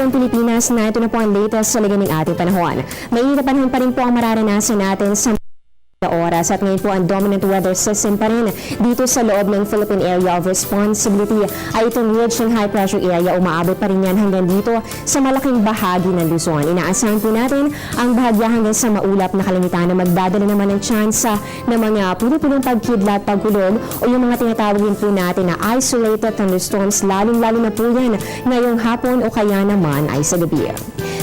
hapon Pilipinas, na ito na po ang latest sa liga ng ating panahon. Mainit na panahon pa rin po ang mararanasan natin sa oras at ngayon po ang dominant weather system pa rin dito sa loob ng Philippine Area of Responsibility ay itong ridge ng high pressure area. Umaabot pa rin yan hanggang dito sa malaking bahagi ng Luzon. Inaasahan po natin ang bahagya hanggang sa maulap na kalangitan na magdadala naman ng tsansa ng mga puno-punong pagkidlat, pagkulog o yung mga tinatawag din po natin na isolated thunderstorms, lalong-lalo na po yan ngayong hapon o kaya naman ay sa gabi.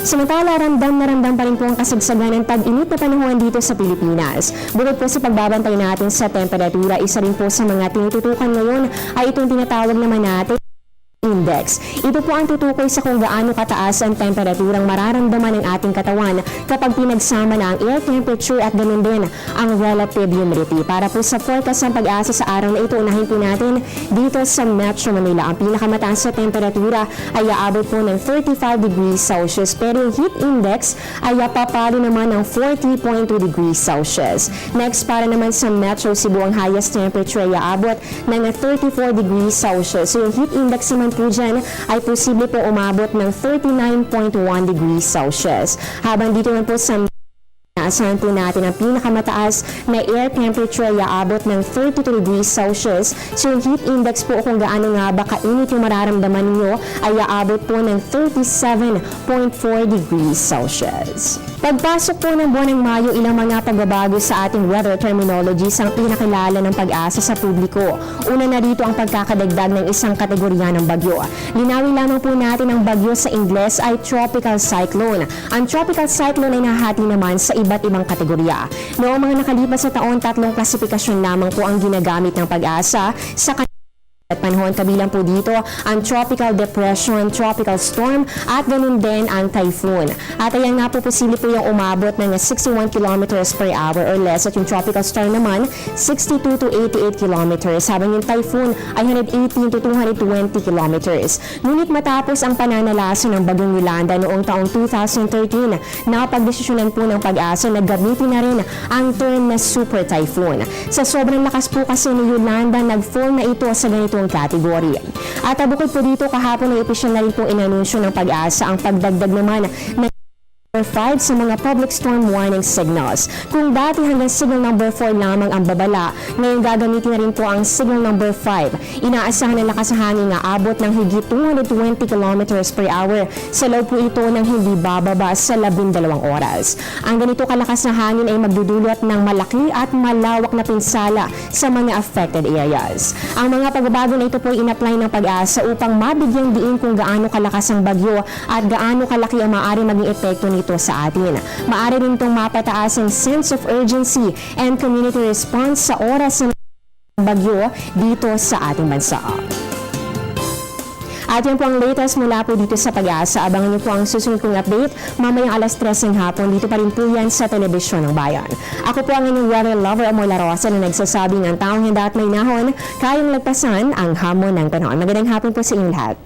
Samantala, ramdam na ramdam pa rin po ang kasagsagan ng tag-init na panahon dito sa Pilipinas. Bukod po sa pagbabantay natin sa temperatura, isa rin po sa mga tinututukan ngayon ay itong tinatawag naman natin index. Ito po ang tutukoy sa kung gaano kataas ang temperaturang mararamdaman ng ating katawan kapag pinagsama na ang air temperature at ganun din ang relative humidity. Para po sa forecast ng pag-asa sa araw na ito, unahin po natin dito sa Metro Manila. Ang pinakamataas na temperatura ay aabot po ng 35 degrees Celsius pero yung heat index ay papalo naman ng 40.2 degrees Celsius. Next, para naman sa Metro Cebu, ang highest temperature ay aabot ng 34 degrees Celsius. So yung heat index naman po dyan ay posible po umabot ng 39.1 degrees Celsius. Habang dito naman po sa asahan po natin ang pinakamataas na air temperature ay aabot ng 32 degrees Celsius. So yung heat index po kung gaano nga ba kainit yung mararamdaman nyo ay aabot po ng 37.4 degrees Celsius. Pagpasok po ng buwan ng Mayo, ilang mga pagbabago sa ating weather terminologies ang pinakilala ng pag-asa sa publiko. Una na dito ang pagkakadagdag ng isang kategorya ng bagyo. Linawin lamang po natin ang bagyo sa Ingles ay tropical cyclone. Ang tropical cyclone ay nahati naman sa iba't ibang kategorya. Noong mga nakalipas sa taon, 3 klasifikasyon lamang po ang ginagamit ng pag-asa sa at panahon. Kabilang po dito ang tropical depression, tropical storm at ganun din ang typhoon. At ayan nga po, posible po yung umabot ng 61 kilometers per hour or less at yung tropical storm naman 62 to 88 kilometers habang yung typhoon ay 118 to 220 kilometers. Ngunit matapos ang pananalaso ng bagyong Yolanda noong taong 2013, napagdesisyonan po ng pag-asa na gamitin na rin ang term na super typhoon. Sa sobrang lakas po kasi ni Yolanda, nag-fall na ito sa ganitong category. At bukod po dito, kahapon ay opisyal na rin po inanunsyo ng pag-asa ang pagdagdag naman ng 5 sa mga public storm warning signals. Kung dati hanggang signal number 4 lamang ang babala, ngayon gagamitin na rin po ang signal number 5. Inaasahan na lakas ng hangin na abot ng higit 220 kilometers per hour. Sa loob po ito ng hindi bababa sa 12 oras. Ang ganito kalakas na hangin ay magdudulot ng malaki at malawak na pinsala sa mga affected areas. Ang mga pagbabago na ito po ay in-apply ng pag-asa upang mabigyang diin kung gaano kalakas ang bagyo at gaano kalaki ang maaari maging epekto ito sa atin. Maaari rin itong mapataas ang sense of urgency and community response sa oras ng bagyo dito sa ating bansa. At yan po ang latest mula po dito sa Pag-asa. Abangan niyo po ang susunod kong update mamayang alas 3 ng hapon. Dito pa rin po yan sa Telebisyon ng Bayan. Ako po ang inyong weather lover, Amoy Larosa, na nagsasabing ang taong handa at may nahon, kayang lagpasan ang hamon ng panahon. Magandang hapon po sa inyong lahat.